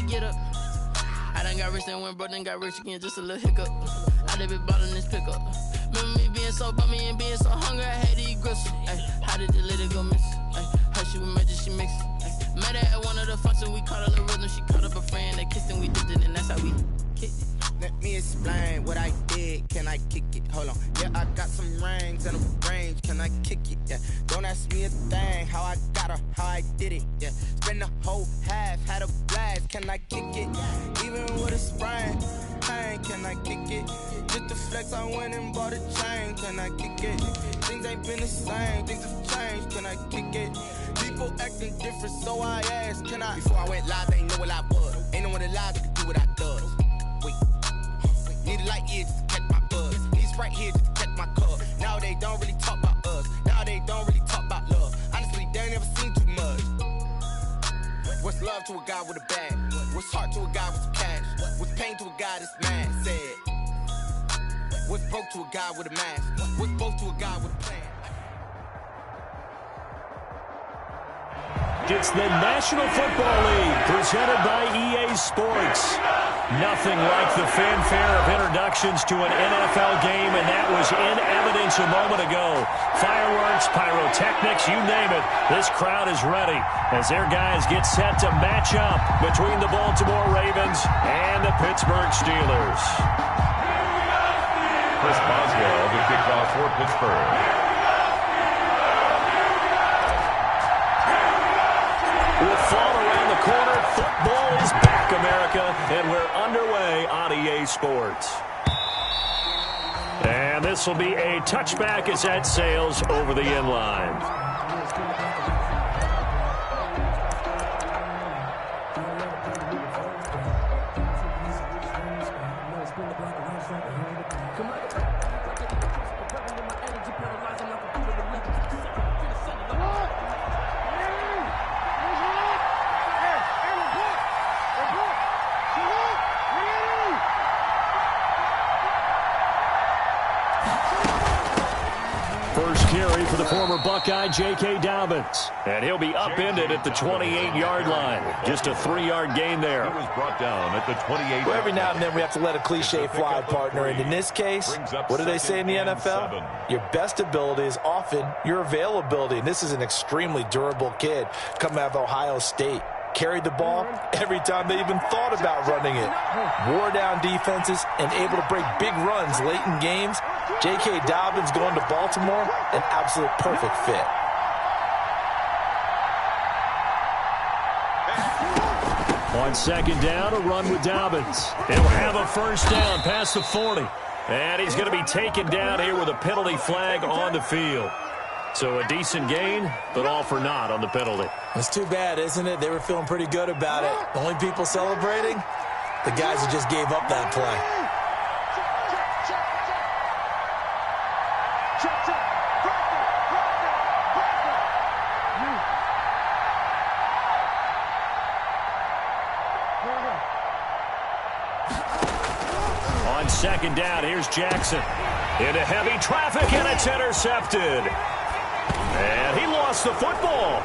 get up. I done got rich and went broke, then got rich again, just a little hiccup. I done been ballin' this pickup. Remember me being so bummy and being so hungry, I had to eat gristle. Ay, how did the lady go miss? Ay, her she was magic, she mixed. Ay, met her at one of the functions, we caught a little rhythm. She caught up a friend, they kissed and we dipped it, and that's how we kicked it. Let me explain what I did. Can I kick it? Hold on. Yeah, I got some rings and a range. Can I kick it? Yeah. Don't ask me a thing. How I got her, how I did it. Yeah. Spend the whole half, had a blast. Can I kick it? Even with a sprain. Pain, can I kick it? Just to flex, I went and bought a chain. Can I kick it? Things ain't been the same. Things have changed. Can I kick it? People acting different, so I asked. Can I? Before I went live, they ain't know what I was. Ain't no one alive that could do what I does. Need a light year just to catch my buzz. Need Sprite here just to catch my cup. Now they don't really talk about us. Now they don't really talk about love. Honestly, they ain't never seen too much. What's love to a guy with a bag? What's heart to a guy with some cash? What's pain to a guy that's mad? Said. What's broke to a guy with a mask? What's both to a guy with a plan? It's the National Football League presented by EA Sports. Nothing like the fanfare of introductions to an NFL game, and that was in evidence a moment ago. Fireworks, pyrotechnics, you name it. This crowd is ready as their guys get set to match up between the Baltimore Ravens and the Pittsburgh Steelers. Chris Boswell, the kickoff for Pittsburgh. With fall around the corner, football is back, America, and we're underway on EA Sports. And this will be a touchback as that sails over the end line. For the former Buckeye, J.K. Dobbins. And he'll be upended at the 28-yard line. Just a 3-yard gain there. He was brought down at the 28. Well, every now and then we have to let a cliche fly, partner. And in this case, what do they say in the NFL? Your best ability is often your availability. And this is an extremely durable kid coming out of Ohio State. Carried the ball every time they even thought about running it. Wore down defenses and able to break big runs late in games. J.K. Dobbins going to Baltimore, an absolute perfect fit. On second down, a run with Dobbins. He'll have a first down past the 40. And he's going to be taken down here with a penalty flag on the field. So a decent gain, but all for naught on the penalty. It's too bad, isn't it? They were feeling pretty good about it. The only people celebrating, the guys who just gave up that play. On second down, here's Jackson. Into heavy traffic, and it's intercepted. And he lost the football.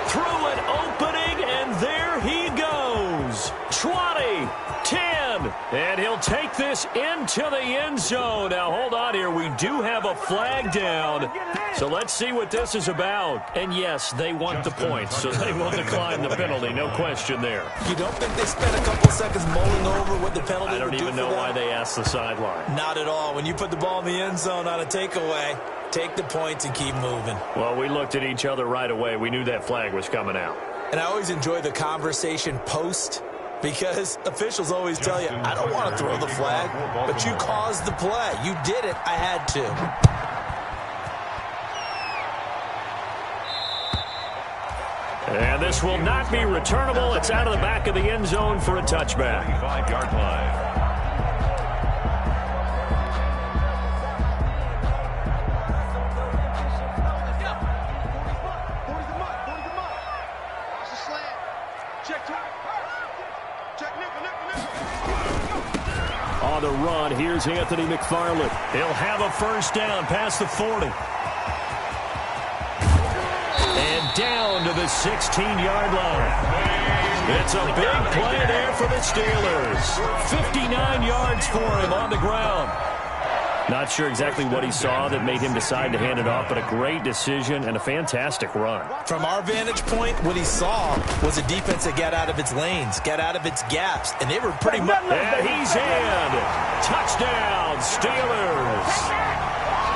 Through an opening, and there he goes. 20, 10, and he'll take this into the end zone. Now, hold on here. We do have a flag down, so let's see what this is about. And, yes, they want the points, so they will decline the penalty. No question there. You don't think they spent a couple seconds mulling over what the penalty I don't even know why they asked the sideline. Not at all. When you put the ball in the end zone on a takeaway, take the points and keep moving. Well, we looked at each other right away. We knew that flag was coming out. And I always enjoy the conversation post, because officials always tell you, I don't want to throw the flag, but you caused the play. You did it. I had to. And this will not be returnable. It's out of the back of the end zone for a touchback. 5-yard line. On the run, here's Anthony McFarland. He'll have a first down past the 40. And down to the 16-yard line. It's a big play there for the Steelers. 59 yards for him on the ground. Not sure exactly what he saw that made him decide to hand it off, but a great decision and a fantastic run. From our vantage point, what he saw was a defense that got out of its lanes, got out of its gaps, and they were pretty much... And he's in. Touchdown, Steelers.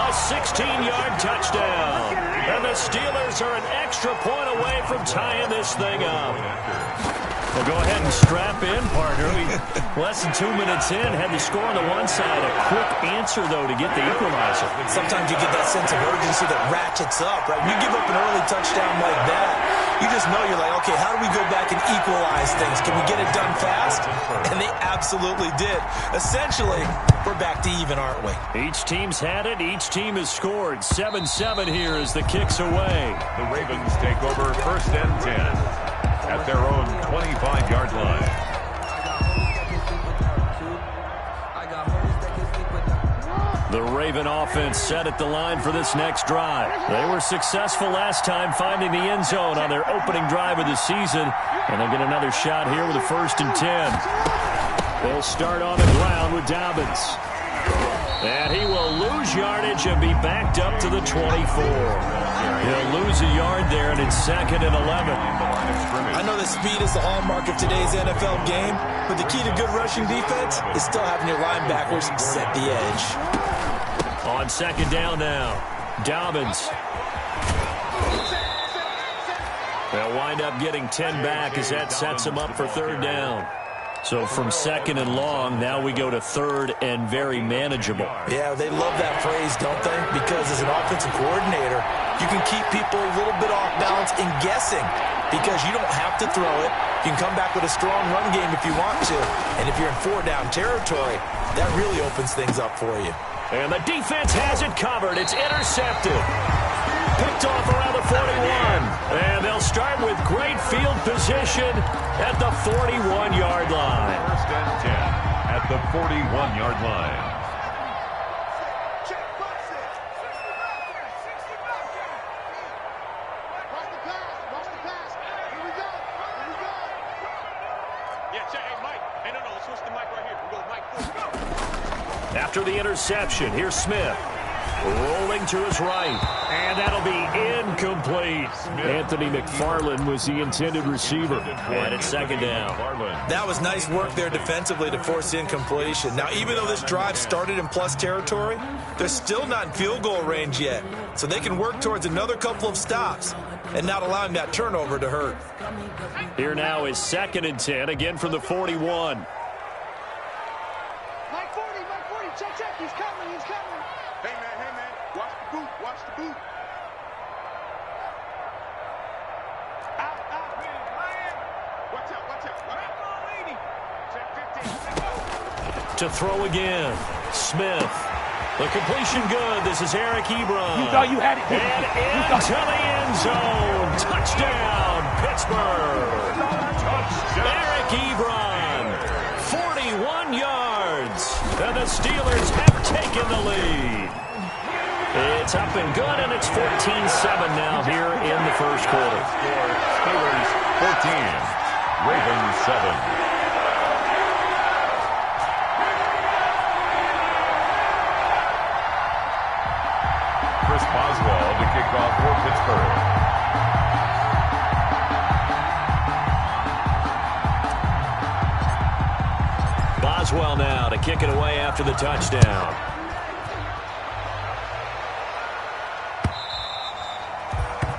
A 16-yard touchdown. And the Steelers are an extra point away from tying this thing up. Well, go ahead and strap in, partner. Less than 2 minutes in, had the score on the one side. A quick answer, though, to get the equalizer. Sometimes you get that sense of urgency that ratchets up, right? You give up an early touchdown like that, you just know you're like, okay, how do we go back and equalize things? Can we get it done fast? And they absolutely did. Essentially, we're back to even, aren't we? Each team's had it. Each team has scored. 7-7 here as the kick's away. The Ravens take over 1st and 10. At their own 25-yard line. The Raven offense set at the line for this next drive. They were successful last time finding the end zone on their opening drive of the season, and they'll get another shot here with a 1st and 10. They'll start on the ground with Dobbins. And he will lose yardage and be backed up to the 24. He'll lose a yard there, and it's 2nd and 11. I know that speed is the hallmark of today's NFL game, but the key to good rushing defense is still having your linebackers set the edge. On 2nd down now, Dobbins. They'll wind up getting 10 back as that sets them up for 3rd down. So from 2nd and long, now we go to 3rd and very manageable. Yeah, they love that phrase, don't they? Because as an offensive coordinator, you can keep people a little bit off balance and guessing because you don't have to throw it. You can come back with a strong run game if you want to. And if you're in 4-down territory, that really opens things up for you. And the defense has it covered. It's intercepted. Picked off around the 41. And they'll start with great field position at the 41-yard line. 1st and 10 at the 41-yard line. After the interception, here's Smith. Rolling to his right. And that'll be incomplete. Anthony McFarland was the intended receiver. And it's 2nd down. That was nice work there defensively to force incompletion. Now, even though this drive started in plus territory, they're still not in field goal range yet. So they can work towards another couple of stops and not allowing that turnover to hurt. Here now is 2nd and 10, again from the 41. Check, he's coming. Hey, man, watch the boot. Out, man. Watch out. Check 15. To throw again, Smith. The completion good. This is Eric Ebron. You thought you had it. And into the end zone. Touchdown, Pittsburgh. Eric Ebron, 41 yards. And the Steelers have taken the lead. It's up and good, and it's 14-7 now here in the 1st quarter. Steelers 14, Ravens 7. Chris Boswell to kick off for Pittsburgh. Boswell now to kick it away after the touchdown.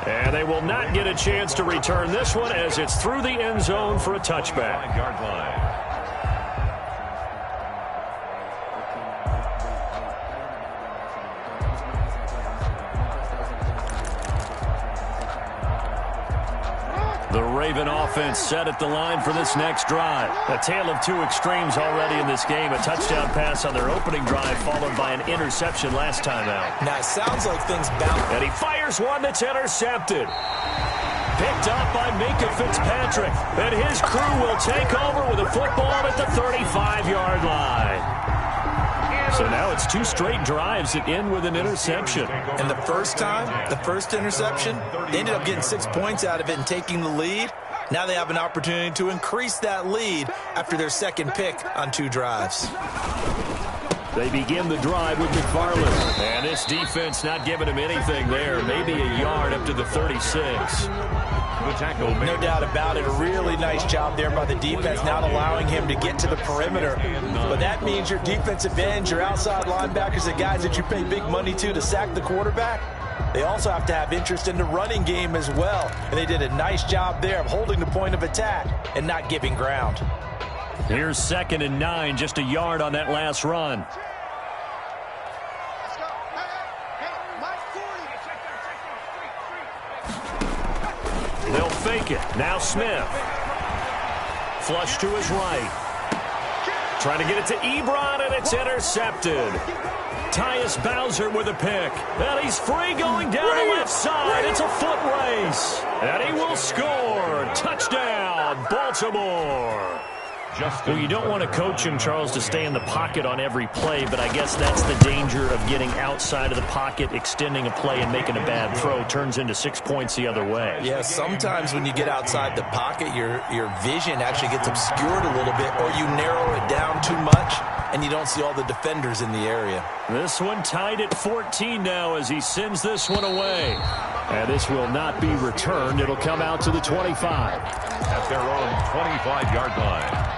And they will not get a chance to return this one as it's through the end zone for a touchback. 5-yard line. The Raven offense set at the line for this next drive. A tale of two extremes already in this game. A touchdown pass on their opening drive followed by an interception last time out. Now, it sounds like things bounce. And he fires one that's intercepted. Picked up by Minka Fitzpatrick. And his crew will take over with a football at the 35-yard line. So now it's 2 straight drives that end with an interception. And the first time, the first interception, they ended up getting 6 points out of it and taking the lead. Now they have an opportunity to increase that lead after their second pick on 2 drives. They begin the drive with McFarland. And this defense not giving him anything there. Maybe a yard up to the 36. No doubt about it. A really nice job there by the defense, not allowing him to get to the perimeter. But that means your defensive ends, your outside linebackers, the guys that you pay big money to sack the quarterback, they also have to have interest in the running game as well. And they did a nice job there of holding the point of attack and not giving ground. Here's 2nd and 9, just a yard on that last run. They'll fake it. Now Smith. Flush to his right. Trying to get it to Ebron, and it's intercepted. Tyus Bowser with a pick. And he's free going down the left side. It's a foot race. And he will score. Touchdown, Baltimore. Well, you don't want to coach him, Charles, to stay in the pocket on every play, but I guess that's the danger of getting outside of the pocket, extending a play, and making a bad throw. Turns into 6 points the other way. Yeah, sometimes when you get outside the pocket, your vision actually gets obscured a little bit, or you narrow it down too much, and you don't see all the defenders in the area. This one tied at 14 now as he sends this one away. And this will not be returned. It'll come out to the 25. At their own 25-yard line.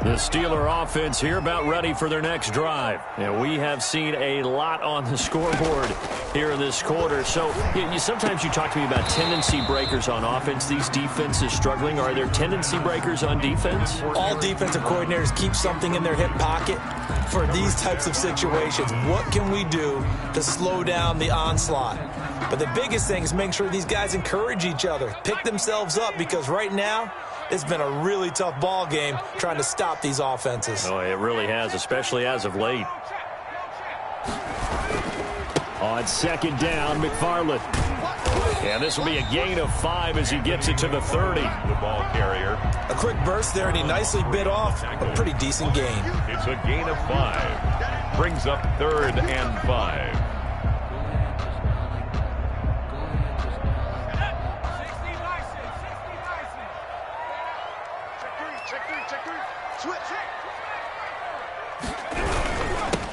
The Steeler offense here about ready for their next drive. And we have seen a lot on the scoreboard here in this quarter. So sometimes you talk to me about tendency breakers on offense. These defenses struggling. Are there tendency breakers on defense? All defensive coordinators keep something in their hip pocket for these types of situations. What can we do to slow down the onslaught? But the biggest thing is make sure these guys encourage each other, pick themselves up, because right now, it's been a really tough ball game trying to stop these offenses. Oh, it really has, especially as of late. On 2nd down, McFarland. And this will be a gain of 5 as he gets it to the 30. The ball carrier. A quick burst there, and he nicely bit off a pretty decent gain. It's a gain of 5. Brings up 3rd and 5.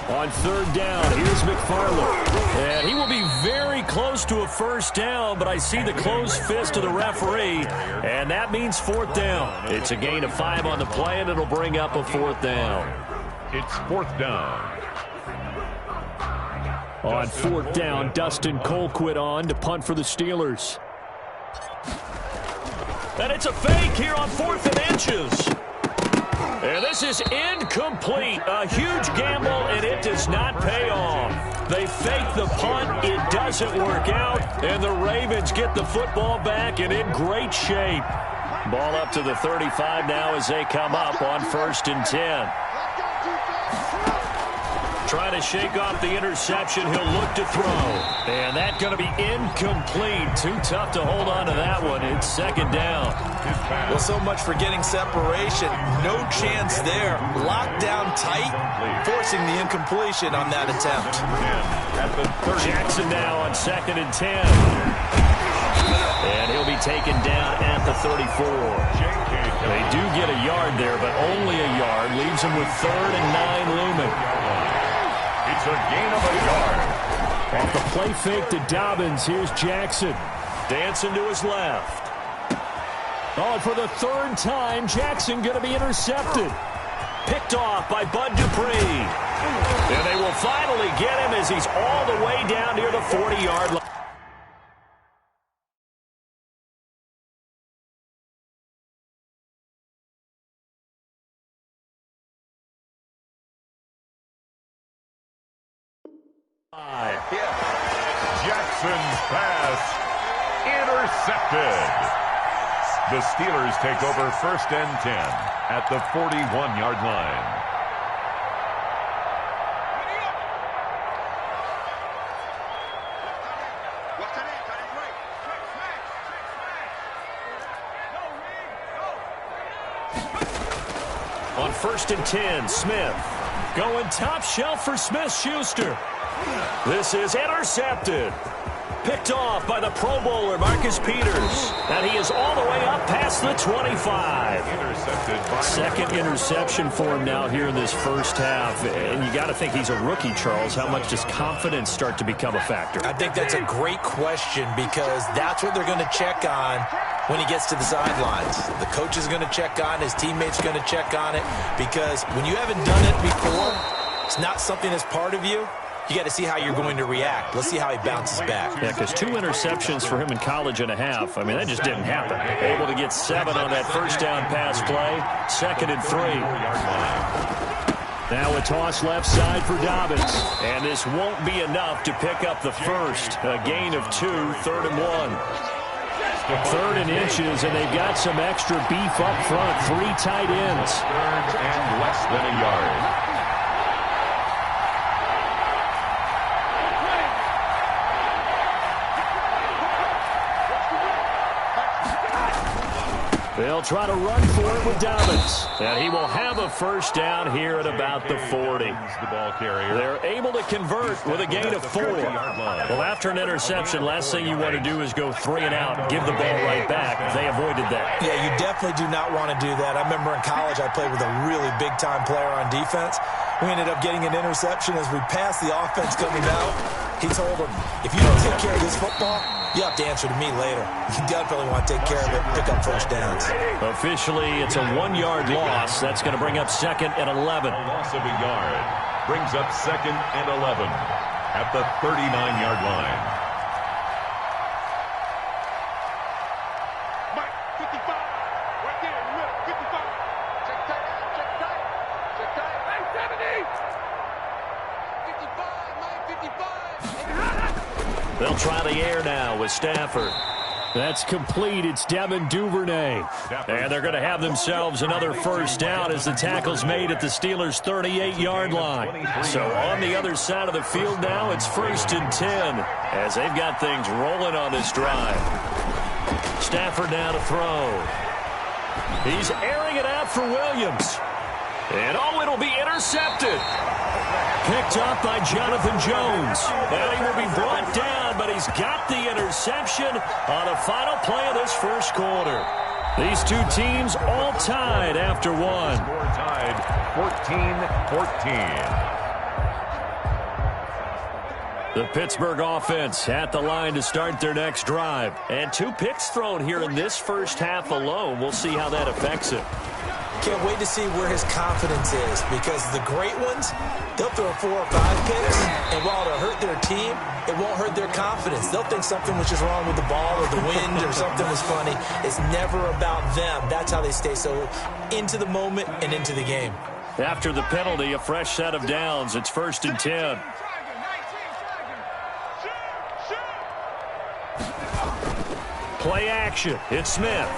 On 3rd down, here's McFarland. And he will be very close to a first down, but I see the closed fist of the referee, and that means 4th down. It's a gain of 5 on the play, and it'll bring up a 4th down. It's 4th down. On 4th down, Dustin Colquitt on to punt for the Steelers. And it's a fake here on 4th and inches. And this is incomplete. A huge gamble, and it does not pay off. They fake the punt. It doesn't work out. And the Ravens get the football back and in great shape. Ball up to the 35 now as they come up on 1st and 10. Trying to shake off the interception. He'll look to throw. And that's going to be incomplete. Too tough to hold on to that one. It's 2nd down. Well, so much for getting separation. No chance there. Locked down tight, forcing the incompletion on that attempt. Jackson now on 2nd and 10. And he'll be taken down at the 34. They do get a yard there, but only a yard. Leaves them with 3rd and 9 looming. It's a gain of a yard. Off the play fake to Dobbins, here's Jackson. Dancing to his left. Oh, and for the 3rd time, Jackson going to be intercepted. Picked off by Bud Dupree. And they will finally get him as he's all the way down near the 40-yard line. Jackson's pass intercepted. The Steelers take over 1st and 10 at the 41-yard line. On 1st and 10, Smith. Going top shelf for Smith-Schuster. This is intercepted. Picked off by the Pro Bowler, Marcus Peters. And he is all the way up past the 25. Second interception for him now here in this first half. And you got to think he's a rookie, Charles. How much does confidence start to become a factor? I think that's a great question because that's what they're going to check on when he gets to the sidelines. The coach is going to check on, his teammates are going to check on it, because when you haven't done it before, it's not something that's part of you. You got to see how you're going to react. Let's see how he bounces back. Yeah, because 2 interceptions for him in college and a half. I mean, that just didn't happen. Able to get 7 on that first down pass play. 2nd and 3. Now a toss left side for Dobbins. And this won't be enough to pick up the first. A gain of 2, 3rd and 1. 3rd and inches, and they've got some extra beef up front. 3 tight ends. 3rd and less than a yard. They'll try to run for it with Dobbins. And he will have a first down here at about the 40. The ball carrier. They're able to convert with a gain of 4. Well, after an interception, last thing you want to do is go 3 and out, give the ball right back. They avoided that. Yeah, you definitely do not want to do that. I remember in college I played with a really big-time player on defense. We ended up getting an interception as we passed the offense coming out. He told him, if you don't take care of this football, you have to answer to me later. You definitely want to take care of it, pick up first downs. Officially, it's a 1-yard loss. That's going to bring up 2nd and 11. A loss of a yard brings up 2nd and 11 at the 39-yard line. Mike, 55. Right there in the middle. 55. Check tight. Check tight. Check tight. Mike, 70. 55. Mike, 55. They'll try the air now with Stafford. That's complete. It's Devin Duvernay. And they're going to have themselves another first down as the tackle's made at the Steelers' 38-yard line. So on the other side of the field now, it's 1st and 10 as they've got things rolling on this drive. Stafford now to throw. He's airing it out for Williams. And it'll be intercepted. Picked up by Jonathan Jones. And he will be brought down, but he's got the interception on the final play of this first quarter. These two teams all tied after 1. Score tied 14-14. The Pittsburgh offense at the line to start their next drive. And 2 picks thrown here in this first half alone. We'll see how that affects it. Can't wait to see where his confidence is, because the great ones, they'll throw 4 or 5 picks, and while it'll hurt their team, it won't hurt their confidence. They'll think something was just wrong with the ball or the wind or something was funny. It's never about them. That's how they stay so into the moment and into the game. After the penalty, a fresh set of downs. It's 1st and 10. Play action. It's Smith.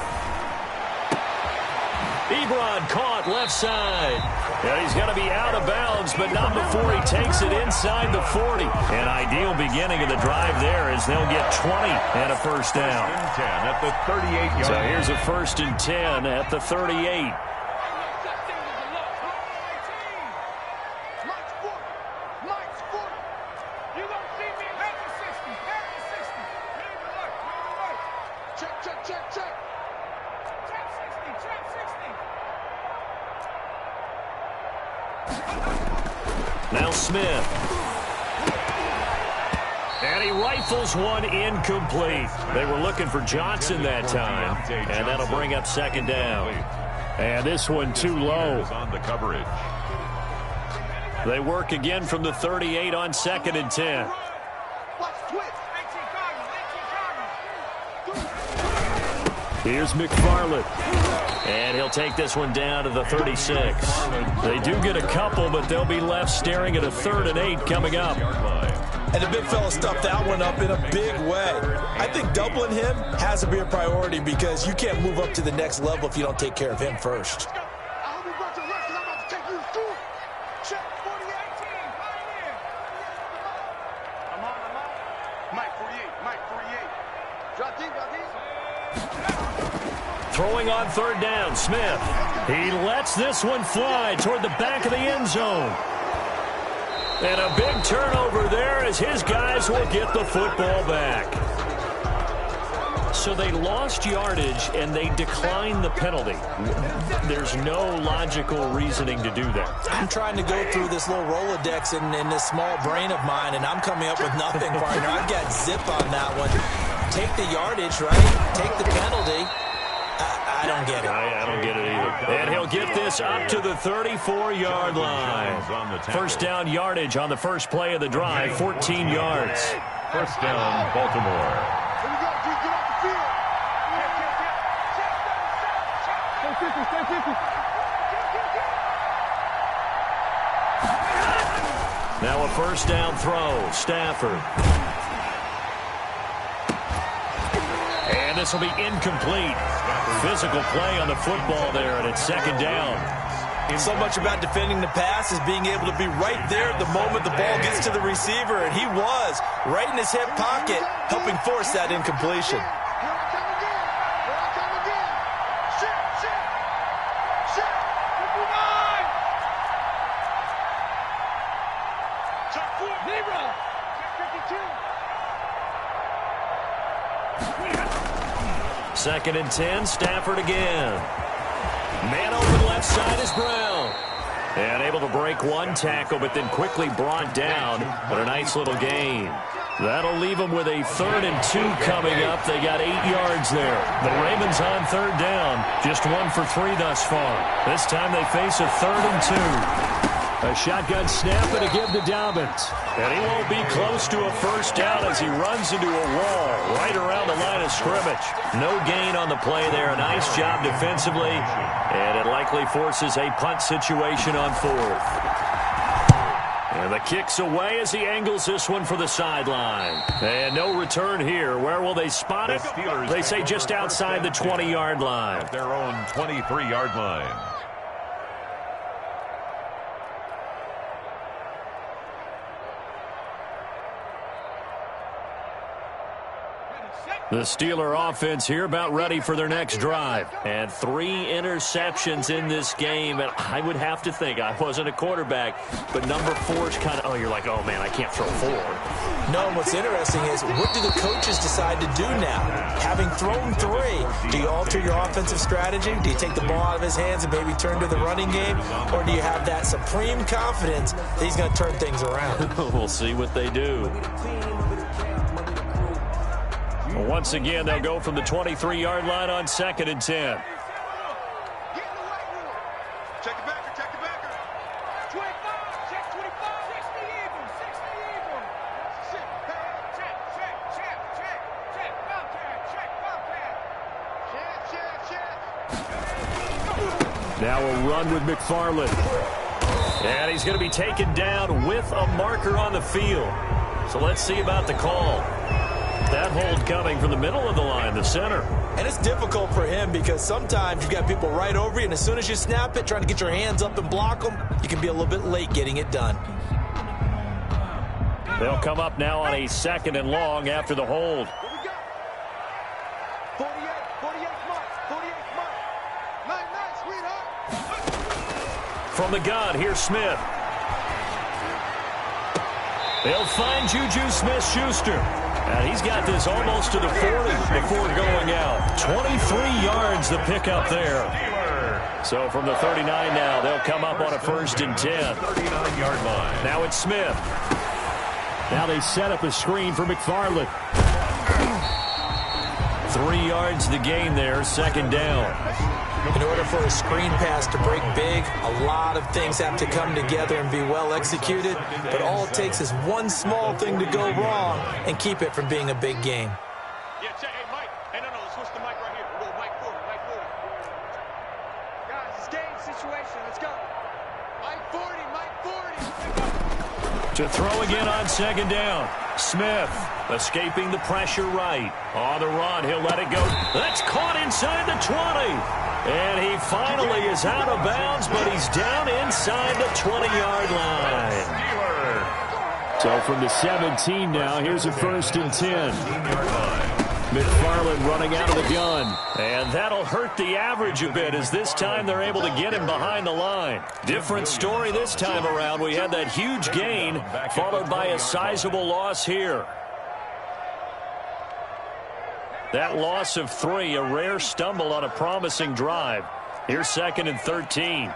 Ebron caught left side. And he's going to be out of bounds, but not before he takes it inside the 40. An ideal beginning of the drive there as they'll get 20 and a first down. 10 at the 38-yard line. So here's a 1st and 10 at the 38. Now Smith. And he rifles one incomplete. They were looking for Johnson that time. And that'll bring up 2nd down. And this one too low. On the coverage. They work again from the 38 on 2nd and 10. Here's McFarland. And he'll take this one down to the 36. They do get a couple, but they'll be left staring at a 3rd and 8 coming up. And the big fella stuffed that one up in a big way. I think doubling him has to be a priority, because you can't move up to the next level if you don't take care of him first. Throwing on third down, Smith. He lets this one fly toward the back of the end zone. And a big turnover there as his guys will get the football back. So they lost yardage and they declined the penalty. There's no logical reasoning to do that. I'm trying to go through this little Rolodex in this small brain of mine, and I'm coming up with nothing, partner. I've got zip on that one. Take the yardage, right? Take the penalty. I don't get it. I don't get it either. And he'll get this up to the 34-yard line. First down yardage on the first play of the drive, 14 yards. First down, Baltimore. Here we go, G. Get off the field. Stay 50. Now a first down throw, Stafford. And this will be incomplete. Physical play on the football there, and it's second down. So much about defending the pass is being able to be right there at the moment the ball gets to the receiver, and he was right in his hip pocket, helping force that incompletion. Second and 10, Stafford again. Man open left side is Brown. And able to break one tackle, but then quickly brought down. But a nice little gain. That'll leave them with a 3rd and 2 coming up. They got 8 yards there. The Ravens on third down. Just 1 for 3 thus far. This time they face a 3rd and 2. A shotgun snap and a give to Dobbins. And he won't be close to a first down as he runs into a wall right around the line of scrimmage. No gain on the play there. A nice job defensively. And it likely forces a punt situation on 4th. And the kick's away as he angles this one for the sideline. And no return here. Where will they spot it? They say just outside the 20-yard line. At their own 23-yard line. The Steeler offense here about ready for their next drive. And 3 interceptions in this game. And I would have to think, I wasn't a quarterback, but number 4 is kind of, oh, you're like, oh, man, I can't throw 4. No, and what's interesting is, what do the coaches decide to do now? Having thrown 3, do you alter your offensive strategy? Do you take the ball out of his hands and maybe turn to the running game? Or do you have that supreme confidence that he's going to turn things around? We'll see what they do. Once again, they'll go from the 23-yard line on 2nd and 10. Check the backer. 25, check 25. 60 even. Check. Now a run with McFarland. And he's going to be taken down with a marker on the field. So let's see about the call. That hold coming from the middle of the line, the center. And it's difficult for him because sometimes you've got people right over you, and as soon as you snap it, trying to get your hands up and block them, you can be a little bit late getting it done. They'll come up now on a 2nd and long after the hold. 48 mark. 9, sweetheart. From the gun, here's Smith. They'll find Juju Smith-Schuster. And he's got this almost to the 40 before going out. 23 yards the pickup there. So from the 39 now, they'll come up on a 1st and 10. 39-yard line. Now it's Smith. Now they set up a screen for McFarland. 3 yards the gain there, 2nd down. In order for a screen pass to break big, a lot of things have to come together and be well executed, but all it takes is one small thing to go wrong and keep it from being a big game. Yeah, check. Hey, Mike. Hey, no, switch the mic right here. A little Mike forward. Guys, it's game situation. Let's go. Mike 40. To throw again on 2nd down. Smith escaping the pressure right. On the run, he'll let it go. That's caught inside the 20. And he finally is out of bounds, but he's down inside the 20-yard line. So from the 17 now, here's a 1st and 10. McFarland running out of the gun. And that'll hurt the average a bit as this time they're able to get him behind the line. Different story this time around. We had that huge gain followed by a sizable loss here. That loss of 3, a rare stumble on a promising drive. Here's 2nd and 13.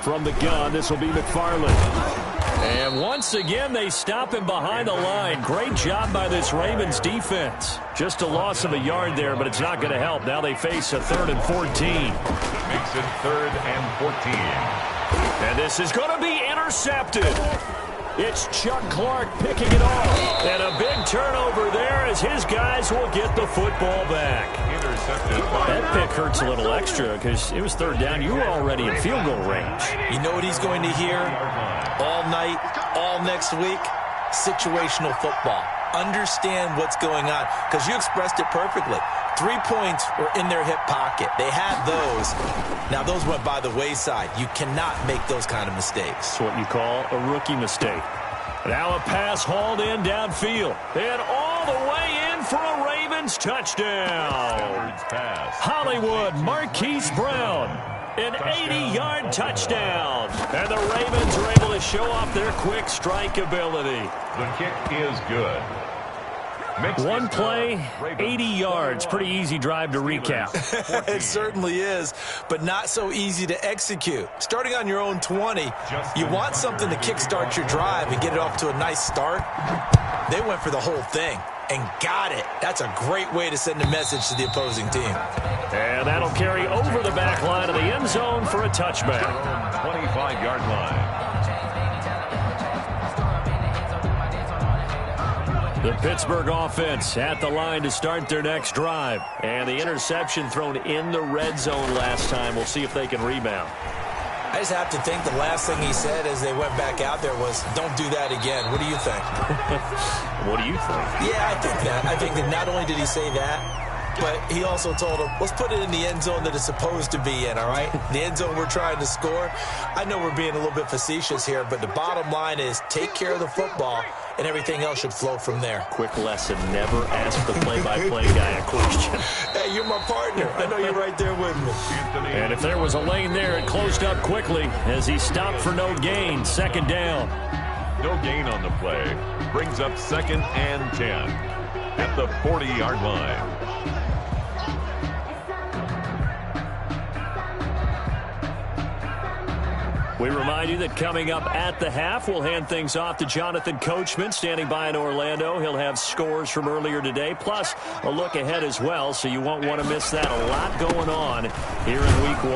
From the gun, this will be McFarland. And once again, they stop him behind the line. Great job by this Ravens defense. Just a loss of a yard there, but it's not going to help. Now they face a 3rd and 14. Makes it 3rd and 14. And this is going to be intercepted. It's Chuck Clark picking it off. And a big turnover there as his guys will get the football back. Intercepted. That pick hurts a little extra because it was 3rd down. You were already in field goal range. You know what he's going to hear all night, all next week? Situational football. Understand what's going on because you expressed it perfectly. 3 points were in their hip pocket. They had those. Now, those went by the wayside. You cannot make those kind of mistakes. It's what you call a rookie mistake. Now a pass hauled in downfield. And all the way in for a Ravens touchdown. Hollywood Marquise Brown. An 80-yard touchdown. And the Ravens are able to show off their quick strike ability. The kick is good. One play, 80 yards. Pretty easy drive to recap. It certainly is, but not so easy to execute. Starting on your own 20, you want something to kickstart your drive and get it off to a nice start. They went for the whole thing and got it. That's a great way to send a message to the opposing team. And that'll carry over the back line of the end zone for a touchback. 25-yard line. The Pittsburgh offense at the line to start their next drive. And the interception thrown in the red zone last time. We'll see if they can rebound. I just have to think the last thing he said as they went back out there was, don't do that again. What do you think? What do you think? Yeah, I think that. I think that not only did he say that, but he also told him, let's put it in the end zone that it's supposed to be in, all right? The end zone we're trying to score. I know we're being a little bit facetious here, but the bottom line is take care of the football, and everything else should flow from there. Quick lesson, never ask the play-by-play guy a question. Hey, you're my partner. I know you're right there with me. And if there was a lane there, it closed up quickly as he stopped for no gain. 2nd down. No gain on the play. Brings up 2nd and 10 at the 40-yard line. We remind you that coming up at the half, we'll hand things off to Jonathan Coachman standing by in Orlando. He'll have scores from earlier today, plus a look ahead as well, so you won't want to miss that. A lot going on here in Week 1.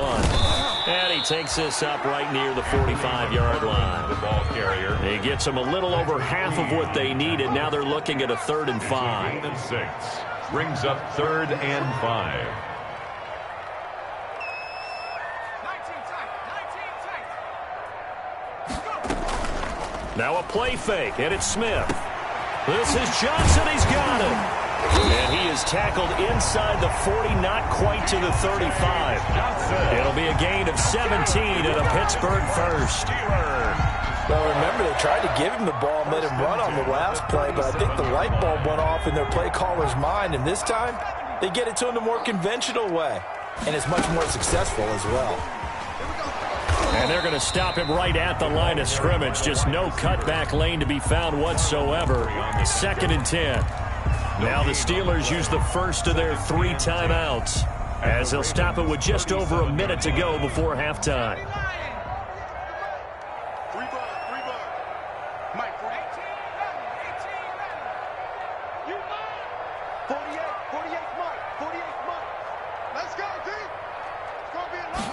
And he takes this up right near the 45-yard line. The ball carrier. He gets them a little over half of what they needed. Now they're looking at a 3rd and 5. 8 and 6. Brings up 3rd and 5. Now a play fake, and it's Smith. This is Johnson. He's got it. And he is tackled inside the 40, not quite to the 35. It'll be a gain of 17 and a Pittsburgh first. Well, remember, they tried to give him the ball and let him run on the last play, but I think the light bulb went off in their play caller's mind, and this time they get it to him the more conventional way, and it's much more successful as well. And they're going to stop him right at the line of scrimmage. Just no cutback lane to be found whatsoever. 2nd and 10. Now the Steelers use the first of their 3 timeouts as they'll stop it with just over a minute to go before halftime. 3 Mike, 48, Mike. Let's go, D. It's going to be a long.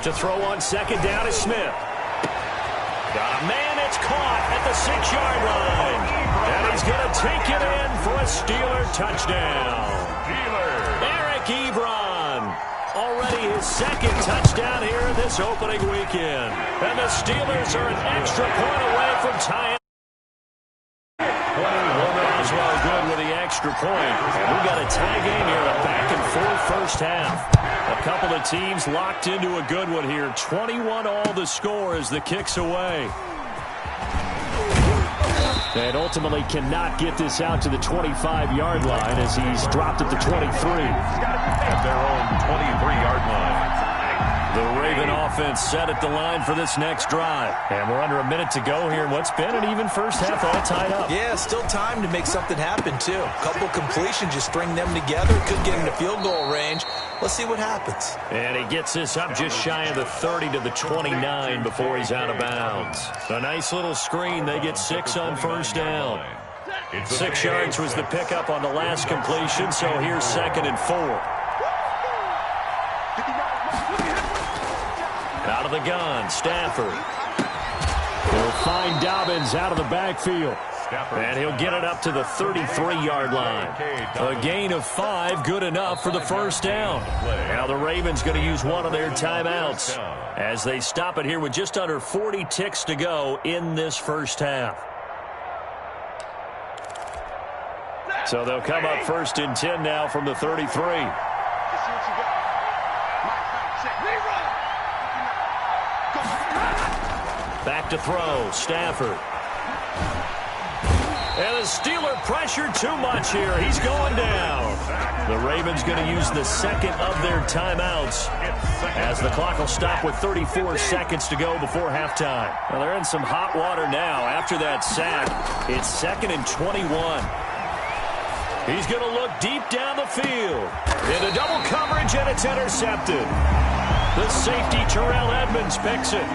To throw on 2nd down is Smith. Got a man, it's caught at the 6-yard line. And he's going to take it in for a Steeler touchdown. Eric Ebron. Already his 2nd touchdown here in this opening weekend. And the Steelers are an extra point away from tying. Well, good with the extra point. And we've got a tie game here, a back-and-forth first half. A couple of teams locked into a good one here. 21 all the score as the kick's away. And ultimately cannot get this out to the 25-yard line as he's dropped at the 23. At their own 23-yard line. The Raven offense set at the line for this next drive. And we're under a minute to go here in what's been an even first half, all tied up. Yeah, still time to make something happen, too. A couple completions, just string them together. Could get into field goal range. Let's see what happens. And he gets this up just shy of the 30 to the 29 before he's out of bounds. A nice little screen. They get 6 on first down. 6 yards was the pickup on the last completion, so here's 2nd and 4. Out of the gun, Stafford. He'll find Dobbins out of the backfield. And he'll get it up to the 33-yard line. A gain of 5, good enough for the first down. Now the Ravens going to use one of their timeouts as they stop it here with just under 40 ticks to go in this first half. So they'll come up 1st and 10 now from the 33. Back to throw, Stafford. And the Steeler pressured too much here. He's going down. The Ravens going to use the 2nd of their timeouts as the clock will stop with 34 seconds to go before halftime. Well, they're in some hot water now after that sack. It's 2nd and 21. He's going to look deep down the field. Into double coverage, and it's intercepted. The safety, Terrell Edmonds, picks it.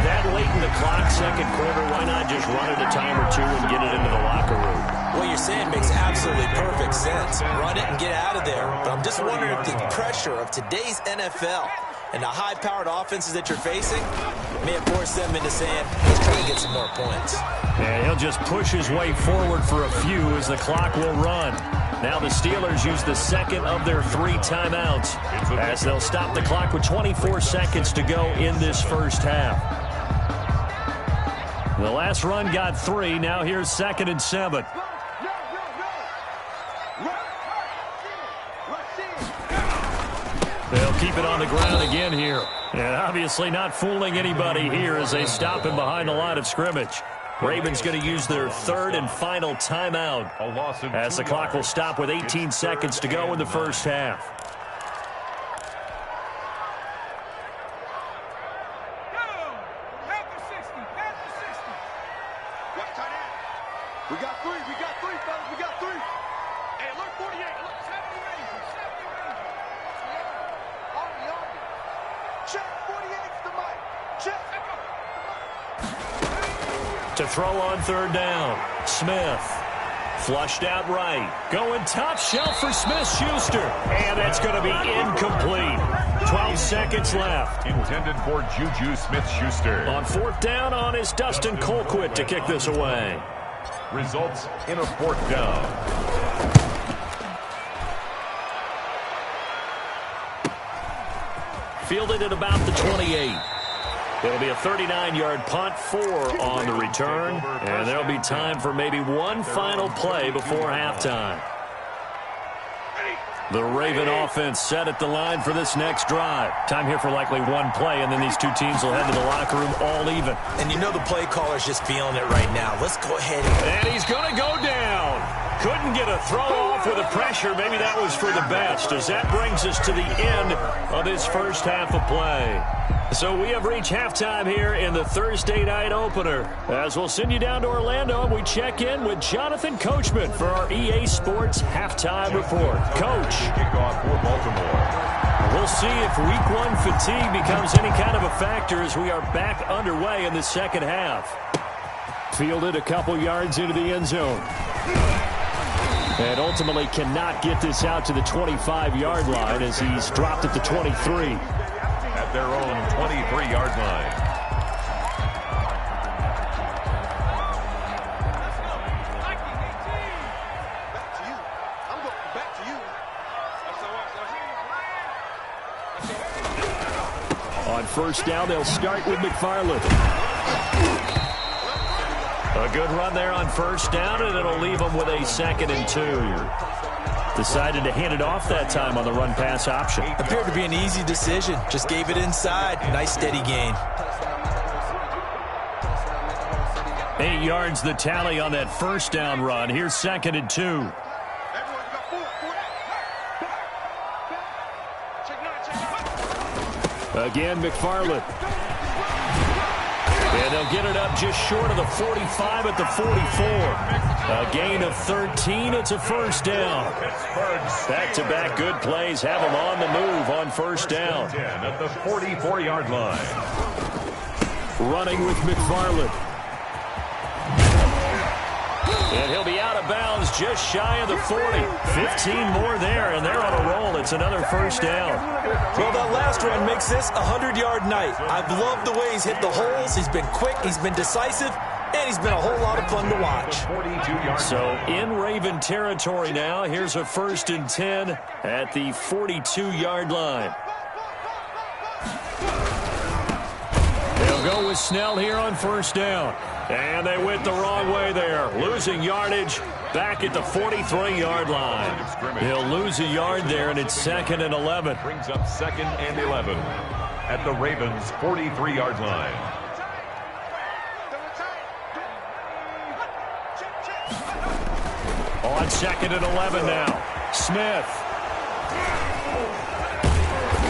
That late in the clock, 2nd quarter, why not just run it a time or two and get it into the locker room? What you're saying makes absolutely perfect sense. Run it and get out of there. But I'm just wondering if the pressure of today's NFL and the high-powered offenses that you're facing may have forced them into saying, let's try to get some more points. And he'll just push his way forward for a few as the clock will run. Now the Steelers use the 2nd of their 3 timeouts as they'll stop the clock with 24 seconds to go in this first half. The last run got 3. Now here's 2nd and 7. They'll keep it on the ground again here. And obviously not fooling anybody here as they stop him behind the line of scrimmage. Ravens going to use their 3rd and final timeout as the clock will stop with 18 seconds to go in the first half. We got 3, fellas, we got 3. Hey, look, 48, look, 70 Rangers, 70 Rangers. On me. Check, 48's the mic. Check. To throw on 3rd down, Smith. Flushed out right. Going top shelf for Smith-Schuster. And that's going to be incomplete. 12 seconds left. Intended for Juju Smith-Schuster. On 4th down on is Dustin Colquitt to kick this away. Results in a 4th down. Fielded at about the 28. It'll be a 39-yard punt, 4 on the return, and there'll be time for maybe one final play before halftime. The Raven offense set at the line for this next drive. Time here for likely one play, and then these two teams will head to the locker room all even. And you know the play caller's just feeling it right now. Let's go ahead. And he's going to go down. Couldn't get a throw off with the pressure. Maybe that was for the best, as that brings us to the end of this first half of play. So we have reached halftime here in the Thursday night opener. As we'll send you down to Orlando, and we check in with Jonathan Coachman for our EA Sports halftime report. Coach. Kickoff for Baltimore. We'll see if week 1 fatigue becomes any kind of a factor as we are back underway in the second half. Fielded a couple yards into the end zone. And ultimately cannot get this out to the 25-yard line as he's dropped at the 23. At their own 23-yard line. On first down, they'll start with McFarland. A good run there on first down, and it'll leave them with a 2nd and 2. Decided to hand it off that time on the run-pass option. Appeared to be an easy decision. Just gave it inside. Nice steady gain. 8 yards the tally on that first down run. Here's 2nd and 2. Again, McFarland. And they'll get it up just short of the 45 at the 44. A gain of 13. It's a first down. Back-to-back good plays have them on the move on first down. At the 44-yard line. Running with McFarland. And he'll be out of bounds just shy of the 40. 15 more there, and they're on a roll. It's another first down. Well, that last run makes this a 100-yard night. I've loved the way he's hit the holes. He's been quick, he's been decisive, and he's been a whole lot of fun to watch. So in Raven territory now, here's a 1st and 10 at the 42-yard line. They'll go with Snell here on first down. And they went the wrong way there. Losing yardage back at the 43-yard line. He'll lose a yard there, and it's 2nd and 11. Brings up 2nd and 11 at the Ravens' 43-yard line. On 2nd and 11 now. Smith.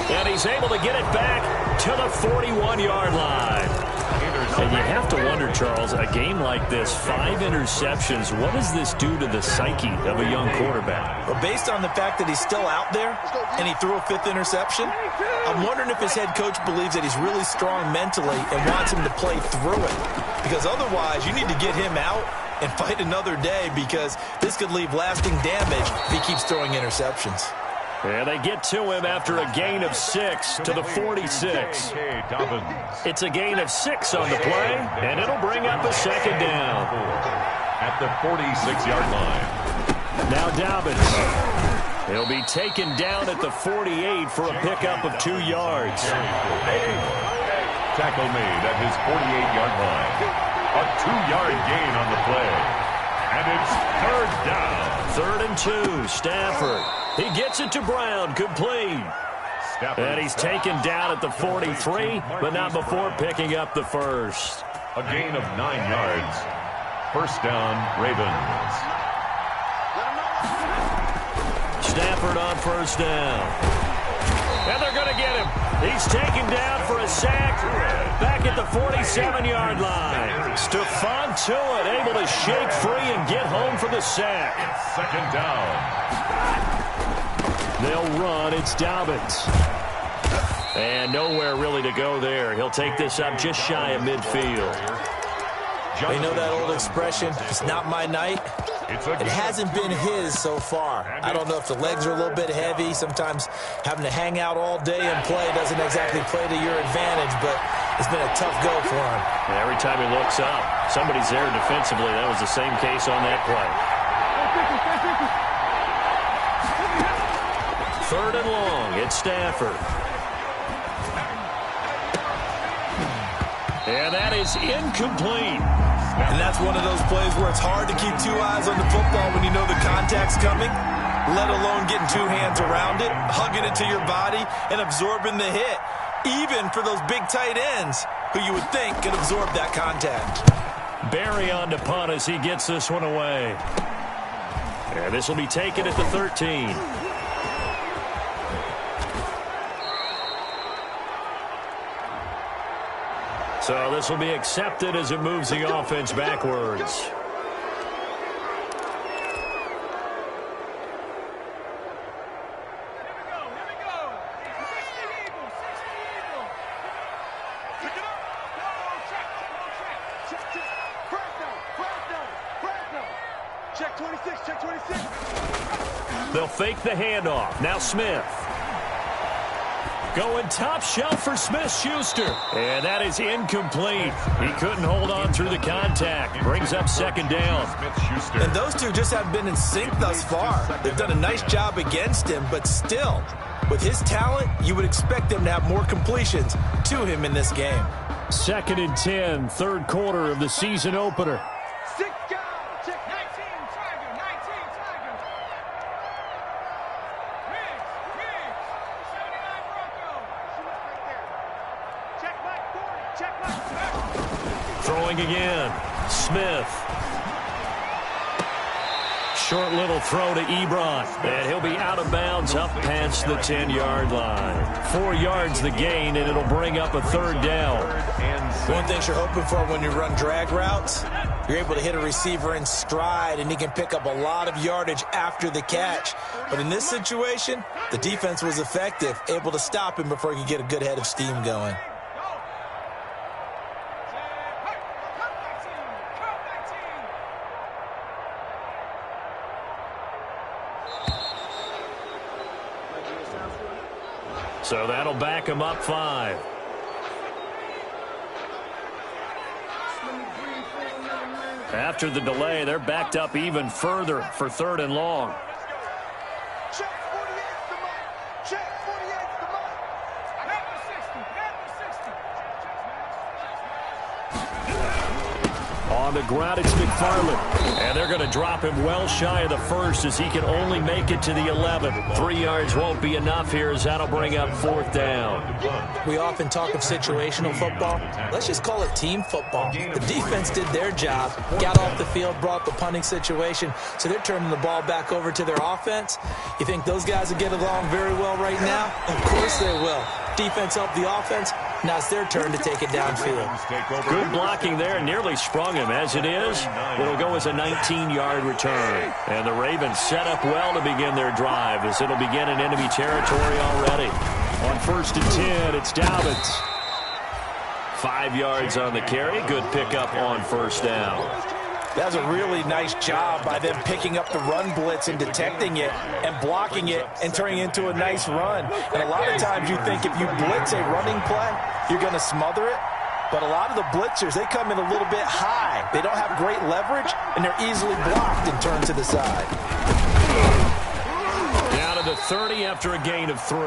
And he's able to get it back to the 41-yard line. And you have to wonder, Charles, a game like this, 5 interceptions, what does this do to the psyche of a young quarterback? Well, based on the fact that he's still out there and he threw a 5th interception, I'm wondering if his head coach believes that he's really strong mentally and wants him to play through it. Because otherwise, you need to get him out and fight another day, because this could leave lasting damage if he keeps throwing interceptions. And they get to him after a gain of 6 to the 46. It's a gain of 6 on the play, and it'll bring up a 2nd down. At the 46-yard line. Now Dobbins. He'll be taken down at the 48 for a pickup of 2 yards. Tackle made at his 48-yard line. A 2-yard gain on the play. And it's 3rd down. 3rd and 2, Stafford. He gets it to Brown, complete. And he's taken down at the 43, but not before picking up the first. A gain of 9 yards. First down, Ravens. Stafford on first down. And they're going to get him. He's taken down for a sack back at the 47-yard line. Stephon Tuitt able to shake free and get home for the sack. 2nd down. They'll run. It's Dobbins. And nowhere really to go there. He'll take this up just shy of midfield. You know that old expression, it's not my night? It hasn't been his so far. I don't know if the legs are a little bit heavy. Sometimes having to hang out all day and play doesn't exactly play to your advantage, but it's been a tough go for him. Every time he looks up, somebody's there defensively. That was the same case on that play. 3rd and long. It's Stafford. And that is incomplete. And that's one of those plays where it's hard to keep 2 eyes on the football when you know the contact's coming, let alone getting 2 hands around it, hugging it to your body, and absorbing the hit, even for those big tight ends who you would think could absorb that contact. Barry on to punt as he gets this one away. And this will be taken at the 13. So this will be accepted as it moves the offense backwards. Check 26, check 26. They'll fake the handoff. Now Smith. Going top shelf for Smith-Schuster. And that is incomplete. He couldn't hold on through the contact. Brings up 2nd down. And those two just haven't been in sync thus far. They've done a nice job against him, but still, with his talent, you would expect them to have more completions to him in this game. 2nd and 10, 3rd quarter of the season opener. 6 guys. Check 19, Tiger, 19, Tiger. Riggs, 79 Bronco. Shoot right there. Check Mike 40, check Mike 30. Throwing again. Smith. Short little throw to Ebron, and he'll be out of bounds up past the 10-yard line. 4 yards the gain, and it'll bring up a third down. One thing you're hoping for when you run drag routes, you're able to hit a receiver in stride, and he can pick up a lot of yardage after the catch. But in this situation, the defense was effective, able to stop him before he could get a good head of steam going. So that'll back him up 5. After the delay, they're backed up even further for 3rd and long. Check 48's the mic. Check 48's the mic. Head to 60. Head to 60. On the ground, it's McFarland. And they're going to drop him well shy of the 1st as he can only make it to the 11. 3 yards won't be enough here as that'll bring up 4th down. We often talk of situational football. Let's just call it team football. The defense did their job, got off the field, brought the punting situation, so they're turning the ball back over to their offense. You think those guys will get along very well right now? Of course they will. Defense helped the offense. Now it's their turn to take it downfield. Good blocking there, nearly sprung him. As it is, it'll go as a 19-yard return. And the Ravens set up well to begin their drive as it'll begin in enemy territory already. On 1st and 10, it's Dobbins. 5 yards on the carry. Good pickup on 1st down. That's a really nice job by them picking up the run blitz and detecting it and blocking it and turning it into a nice run. And a lot of times you think if you blitz a running play, you're going to smother it. But a lot of the blitzers, they come in a little bit high. They don't have great leverage, and they're easily blocked and turned to the side. Down to the 30 after a gain of 3.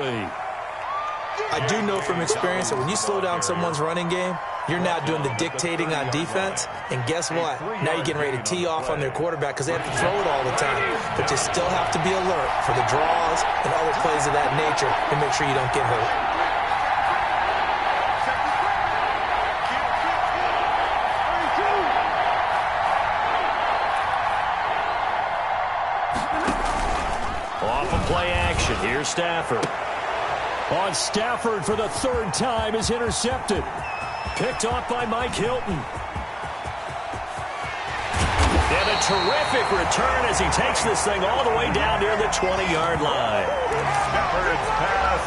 I do know from experience that when you slow down someone's running game, you're now doing the dictating on defense, and guess what? Now you're getting ready to tee off on their quarterback because they have to throw it all the time. But you still have to be alert for the draws and other plays of that nature to make sure you don't get hurt. Off of play action, here's Stafford. On Stafford for the 3rd time is intercepted. Picked off by Mike Hilton. And a terrific return as he takes this thing all the way down near the 20-yard line.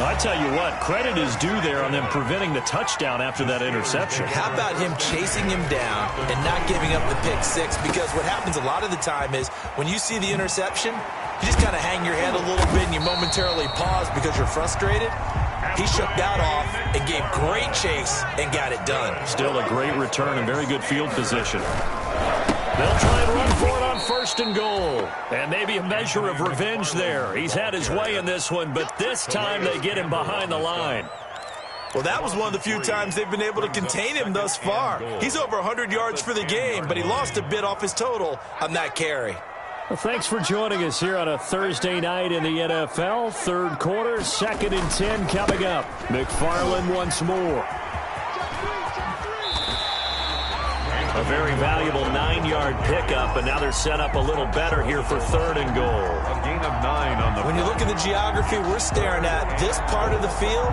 I tell you what, credit is due there on them preventing the touchdown after that interception. How about him chasing him down and not giving up the pick 6? Because what happens a lot of the time is when you see the interception, you just kind of hang your head a little bit and you momentarily pause because you're frustrated. He shook that off and gave great chase and got it done. Still a great return and very good field position. They'll try and run for it on 1st and goal. And maybe a measure of revenge there. He's had his way in this one, but this time they get him behind the line. Well, that was one of the few times they've been able to contain him thus far. He's over 100 yards for the game, but he lost a bit off his total on that carry. Well, thanks for joining us here on a Thursday night in the NFL. 3rd quarter, 2nd and 10 coming up. McFarland once more. A very valuable 9-yard pickup, and now they're set up a little better here for 3rd and goal. A gain of 9 on the... When you look at the geography we're staring at, this part of the field,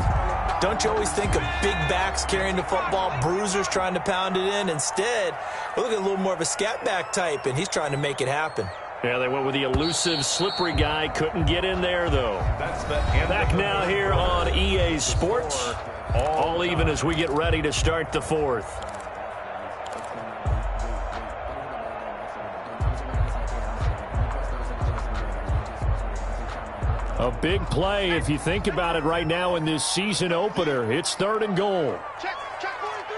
don't you always think of big backs carrying the football, bruisers trying to pound it in? Instead, we're looking at a little more of a scat back type, and he's trying to make it happen. Yeah, they went with the elusive, slippery guy. Couldn't get in there, though. Back now here on EA Sports. All even as we get ready to start the 4th. A big play if you think about it right now in this season opener. It's 3rd and goal. Check 43.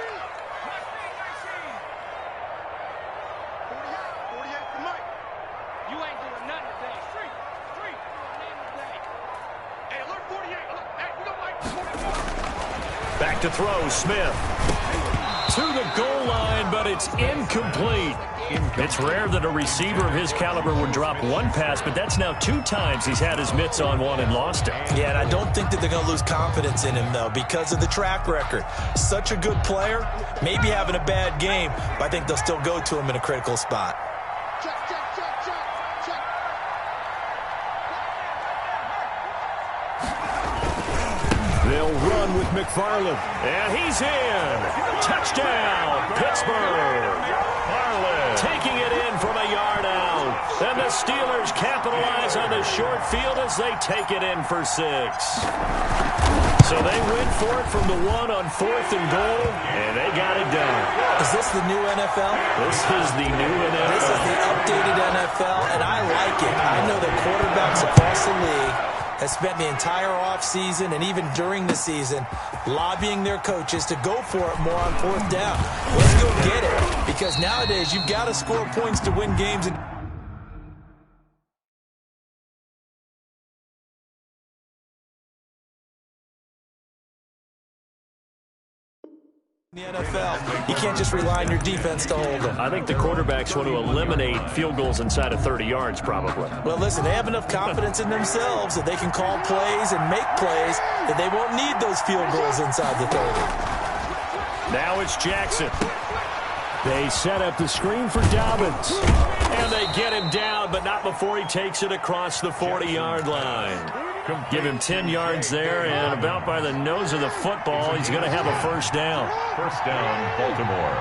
48 for Mike. You ain't doing nothing today. Street. Hey, alert 48. Hey, we don't like 44. Back to throw, Smith. To the goal line, but it's incomplete. It's rare that a receiver of his caliber would drop one pass, but that's now 2 times he's had his mitts on one and lost it. Yeah, and I don't think that they're going to lose confidence in him, though, because of the track record. Such a good player, maybe having a bad game, but I think they'll still go to him in a critical spot. They'll run with McFarland. And he's in. Touchdown, Pittsburgh. Farland taking it in from a yard out. And the Steelers capitalize on the short field as they take it in for 6. So they went for it from the 1 on 4th and goal, and they got it done. Is this the new NFL? This is the new NFL. This is the updated NFL, and I like it. I know that quarterbacks across the league has spent the entire offseason and even during the season lobbying their coaches to go for it more on 4th down. Let's go get it, because nowadays you've got to score points to win games. And the NFL, you can't just rely on your defense to hold them. I think the quarterbacks want to eliminate field goals inside of 30 yards, probably. Well, listen, they have enough confidence in themselves that they can call plays and make plays that they won't need those field goals inside the 30. Now it's Jackson. They set up the screen for Dobbins. And they get him down, but not before he takes it across the 40-yard line. Give him 10 yards there, and about by the nose of the football, he's going to have a first down. First down, Baltimore.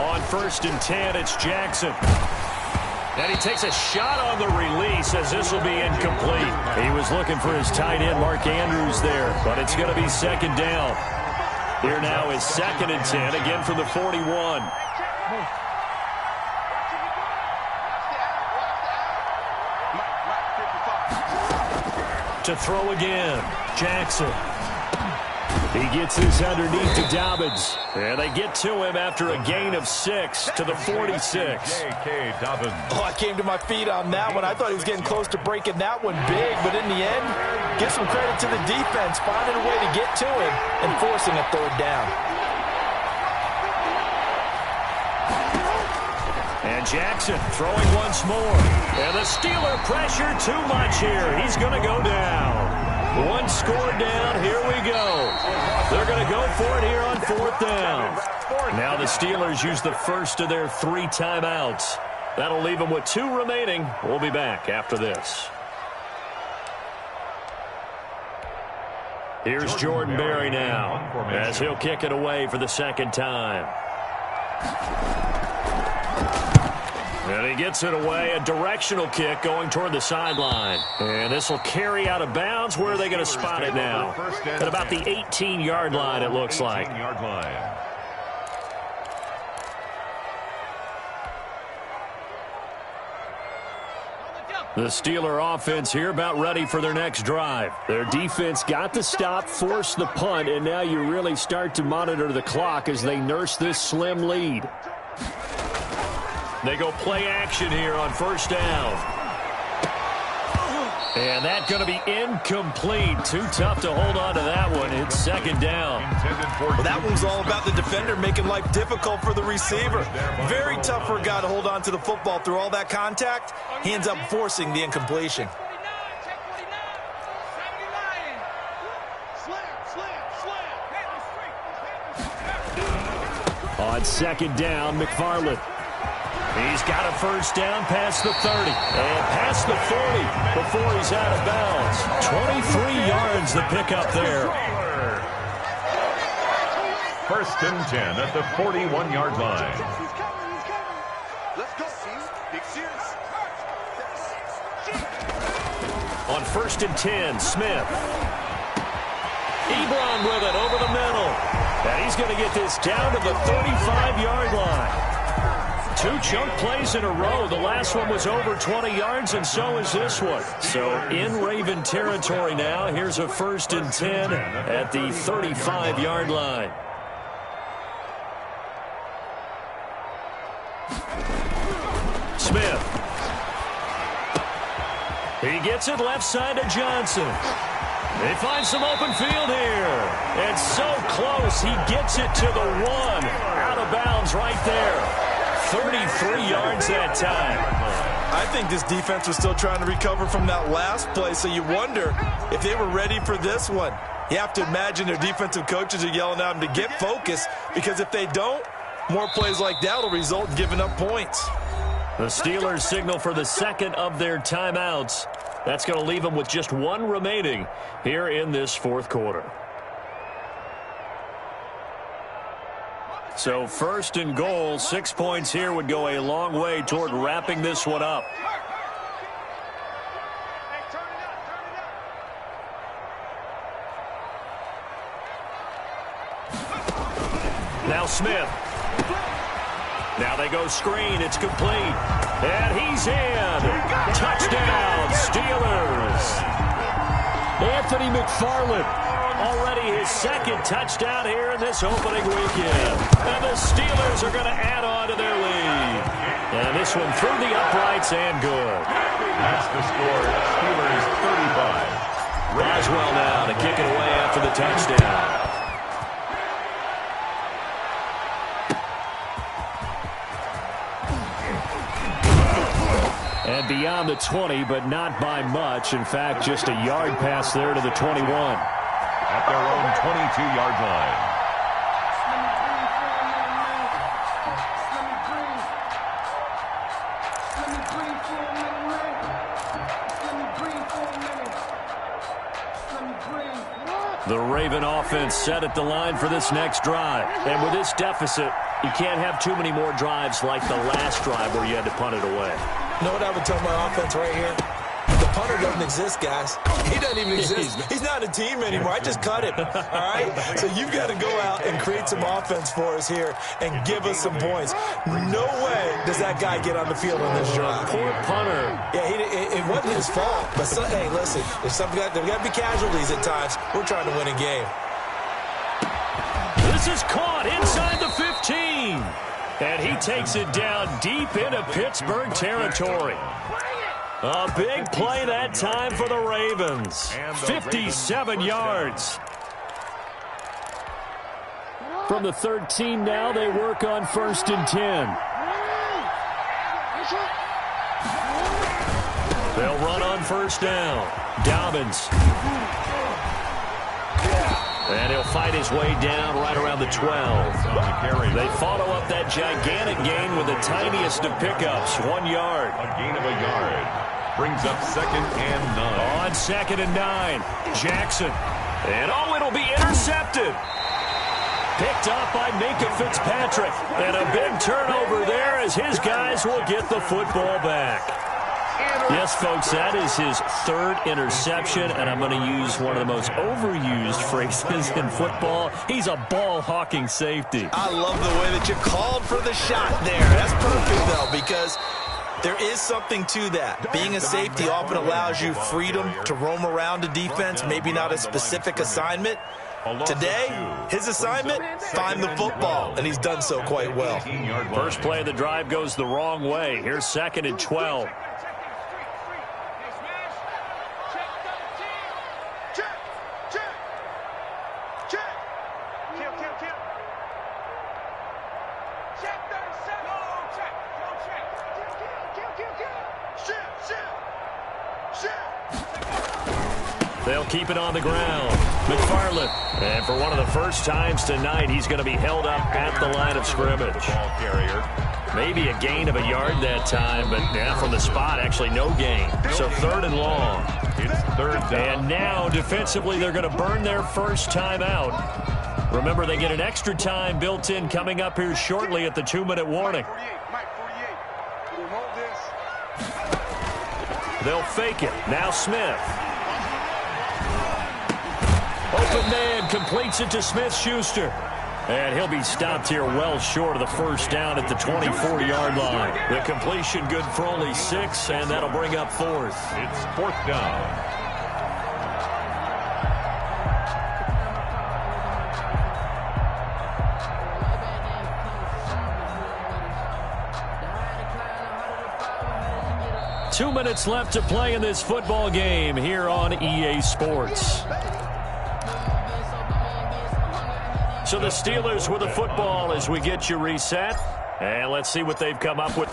On 1st and 10, it's Jackson. And he takes a shot on the release as this will be incomplete. He was looking for his tight end, Mark Andrews, there, but it's going to be 2nd down. Here now is 2nd and 10, again from the 41. To throw again, Jackson. He gets this underneath to Dobbins. And they get to him after a gain of 6 to the 46. J.K. Dobbins. Oh, I came to my feet on that one. I thought he was getting close to breaking that one big, but in the end, give some credit to the defense, finding a way to get to him and forcing a 3rd down. And Jackson throwing once more. And the Steeler pressure too much here. He's going to go down. 1 score down. Here we go. They're going to go for it here on 4th down. Now the Steelers use the first of their 3 timeouts. That'll leave them with 2 remaining. We'll be back after this. Here's Jordan Berry now as he'll kick it away for the 2nd time. And he gets it away, a directional kick going toward the sideline. And this will carry out of bounds. Where are they going to spot it now? At about the 18-yard line, it looks like. The Steeler offense here about ready for their next drive. Their defense got the stop, forced the punt, and now you really start to monitor the clock as they nurse this slim lead. They go play action here on 1st down. And that's going to be incomplete. Too tough to hold on to that one. It's 2nd down. Well, that one's all about the defender making life difficult for the receiver. Very tough for a guy to hold on to the football through all that contact. He ends up forcing the incompletion. On 2nd down, McFarland. He's got a first down past the 30 and past the 40 before he's out of bounds. 23 yards the pickup there. 1st and 10 at the 41-yard line. Let's go, team. Big series. On 1st and 10, Smith. Ebron with it over the middle. And he's going to get this down to the 35-yard line. 2 chunk plays in a row. The last one was over 20 yards, and so is this one. So in Raven territory now. Here's a 1st and 10 at the 35-yard line. Smith. He gets it left side to Johnson. They find some open field here. It's so close. He gets it to the 1. Out of bounds right there. 33 yards that time. I think this defense was still trying to recover from that last play, so you wonder if they were ready for this one. You have to imagine their defensive coaches are yelling at them to get focused, because if they don't, more plays like that will result in giving up points. The Steelers signal for the second of their timeouts. That's going to leave them with just 1 remaining here in this fourth quarter. So 1st and goal, 6 points here would go a long way toward wrapping this one up. Now Smith. Now they go screen. It's complete. And he's in. Touchdown, Steelers. Anthony McFarland. Already his 2nd touchdown here in this opening weekend. And the Steelers are going to add on to their lead. And this one through the uprights and good. That's the score. Steelers 35. Roswell now to kick it away after the touchdown. And beyond the 20, but not by much. In fact, just a yard pass there to the 21. At their own 22-yard line. The Raven offense set at the line for this next drive. And with this deficit, you can't have too many more drives like the last drive where you had to punt it away. You know what I would tell my offense right here? The punter doesn't exist, guys. He doesn't even exist. He's not a team anymore. I just cut him, all right? So you've got to go out and create some offense for us here and give us some points. No way does that guy get on the field on this drive. Poor punter. Yeah, it wasn't his fault. But, hey, listen, there's got to be casualties at times. We're trying to win a game. This is caught inside the 15. And he takes it down deep into Pittsburgh territory. A big play that time for the Ravens. 57 yards. From the 13 now, they work on 1st and 10. They'll run on 1st down. Dobbins. And he'll fight his way down right around the 12. They follow up that gigantic gain with the tiniest of pickups, 1 yard. A gain of a yard. Brings up 2nd and 9. On 2nd and 9, Jackson. And it'll be intercepted. Picked up by Minka Fitzpatrick. And a big turnover there as his guys will get the football back. Yes, folks, that is his 3rd interception, and I'm going to use one of the most overused phrases in football. He's a ball-hawking safety. I love the way that you called for the shot there. That's perfect, though, because there is something to that. Being a safety often allows you freedom to roam around a defense, maybe not a specific assignment. Today, his assignment, find the football, and he's done so quite well. First play of the drive goes the wrong way. Here's 2nd and 12. They'll keep it on the ground. McFarland. And for one of the first times tonight, he's going to be held up at the line of scrimmage. Ball carrier. Maybe a gain of a yard that time, but from the spot, actually no gain. So 3rd and long. It's 3rd down. And now, defensively, they're going to burn their first time out. Remember, they get an extra time built in coming up here shortly at the 2-minute warning. They'll fake it. Now Smith. Open man completes it to Smith-Schuster. And he'll be stopped here well short of the first down at the 24-yard line. The completion good for only 6, and that'll bring up 4th. It's 4th down. 2 minutes left to play in this football game here on EA Sports. So the Steelers with the football as we get you reset. And let's see what they've come up with.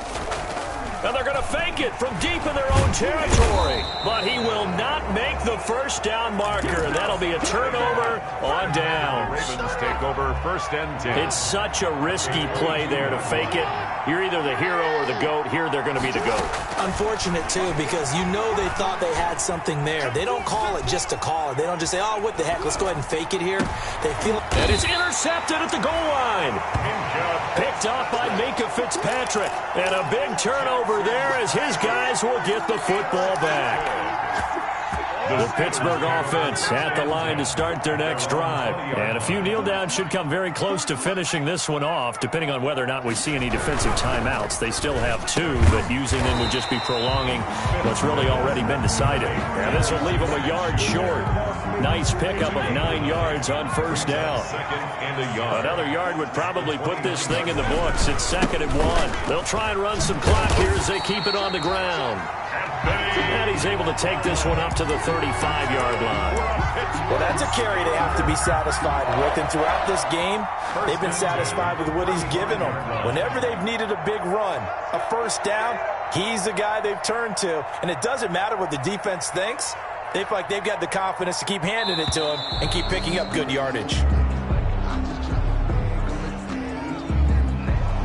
And they're going to fake it from deep in their own territory. But he will not make the first down marker. That'll be a turnover on downs. Ravens take over 1st and 10. It's such a risky play there to fake it. You're either the hero or the GOAT. Here they're going to be the GOAT. Unfortunate, too, because you know they thought they had something there. They don't call it just to call it. They don't just say, oh, what the heck, let's go ahead and fake it here. They feel... And it's intercepted at the goal line. Picked off by Minka Fitzpatrick. And a big turnover there as his guys will get the football back. The Pittsburgh offense at the line to start their next drive. And a few kneel downs should come very close to finishing this one off, depending on whether or not we see any defensive timeouts. They still have 2, but using them would just be prolonging what's really already been decided. And this will leave them a yard short. Nice pickup of 9 yards on 1st down. Another yard would probably put this thing in the books. It's 2nd and 1. They'll try and run some clock here as they keep it on the ground. And he's able to take this one up to the 35-yard line. Well, that's a carry they have to be satisfied with. And throughout this game, they've been satisfied with what he's given them. Whenever they've needed a big run, a 1st down, he's the guy they've turned to. And it doesn't matter what the defense thinks. They feel like they've got the confidence to keep handing it to him and keep picking up good yardage.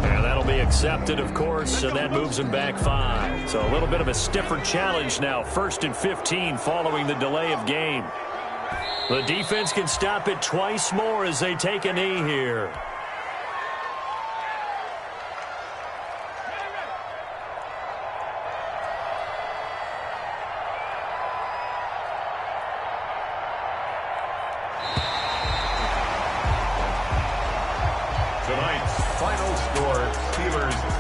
And that'll be accepted, of course, and that moves them back 5. So a little bit of a stiffer challenge now. 1st and 15 following the delay of game. The defense can stop it twice more as they take a knee here.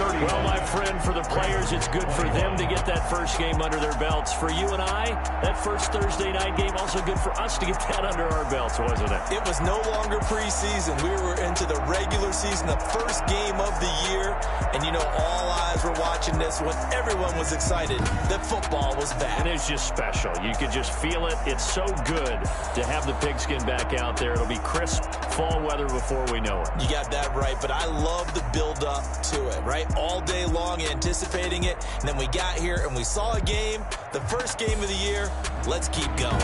Well, my friend, for the players, it's good for them to get that first game under their belts. For you and I, that first Thursday night game, also good for us to get that under our belts, wasn't it? It was no longer preseason. We were into the regular season, the first game of the year. And, you know, all eyes were watching this when everyone was excited that football was back. And it's just special. You could just feel it. It's so good to have the pigskin back out there. It'll be crisp fall weather before we know it. You got that right, but I love the build-up to it, right? All day long anticipating it, and then we got here and we saw a game, the first game of the year. Let's keep going.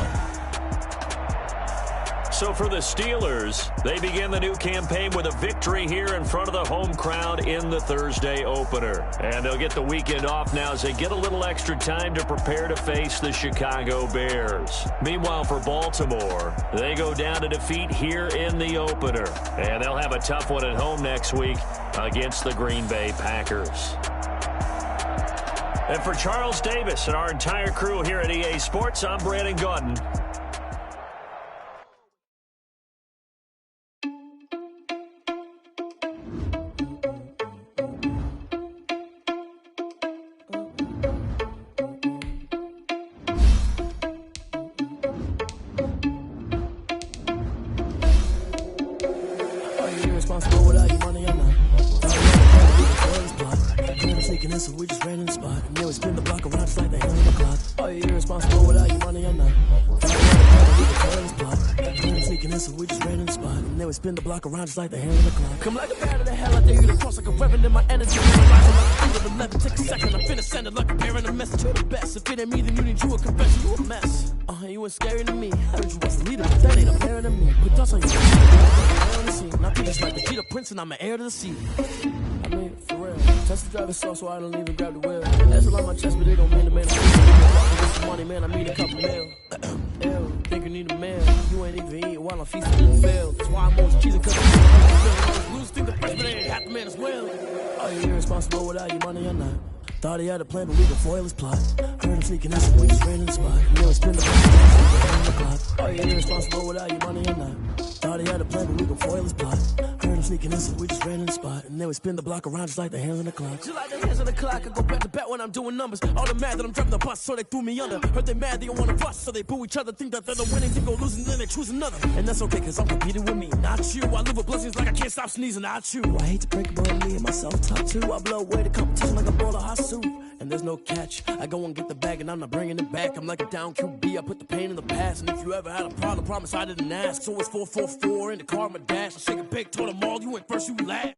So for the Steelers, they begin the new campaign with a victory here in front of the home crowd in the Thursday opener. And they'll get the weekend off now as they get a little extra time to prepare to face the Chicago Bears. Meanwhile, for Baltimore, they go down to defeat here in the opener. And they'll have a tough one at home next week against the Green Bay Packers. And for Charles Davis and our entire crew here at EA Sports, I'm Brandon Gaudin. So we just ran in the spot. And then we spin the block around just like the hand on the clock. Are you irresponsible without your money or not? Sneaking in, so we just ran in the spot. And then we spin the block around just like the hand on the clock. Come like a bat of the hell, I dare you to cross like a reverend in my energy. I'm like a take a second, I'm finna send it like a bearing a message to the best. If it ain't me, then you need you a confession, you a mess. You ain't scary to me. I heard you was a leader, but that ain't a parent to me. Put dust on you. On the scene. Now just like the Peter Prince, and I'm an heir to the sea. I mean, for real. Test the driver's sauce, so I don't even grab the wheel. That's a lot on my chest, but it don't mean the man. Get some money, man. I need a couple mil. Ew, think you need a man. You ain't even eating while I'm feasting and fail. That's why I'm always cheesing, cause I'm lose think the freshman ain't half the man as well. Are you irresponsible without your money or not? Thought he had a plan, but we can foil his plot. Heard him sneaking in, so we just ran in the spot. You know, spin the clock. Are you irresponsible without your money or not? Thought he had a plan, but we can foil his plot. Heard him sneaking in, so we just ran in the spot. And then we spin the block around just like the hands on the clock. Just like the hands on the clock, I go back to back when I'm doing numbers. All the mad that I'm driving the bus, so they threw me under. Heard they mad, they don't want to bust, so they boo each other. Think that they're the winning team, go losing, then they choose another. And that's okay, cause I'm competing with me, not you. I live with blessings like I can't stop sneezing, not you. I hate to break it, but me and myself top two. I blow away the competition like a bowl of hot soup. And there's no catch. I go and get the bag and I'm not bringing it back. I'm like a down QB. I put the pain in the past. And if you ever had a problem, promise I didn't ask. So it's 444 in the car, my dash. I shake a big, told them all, you went first, you last.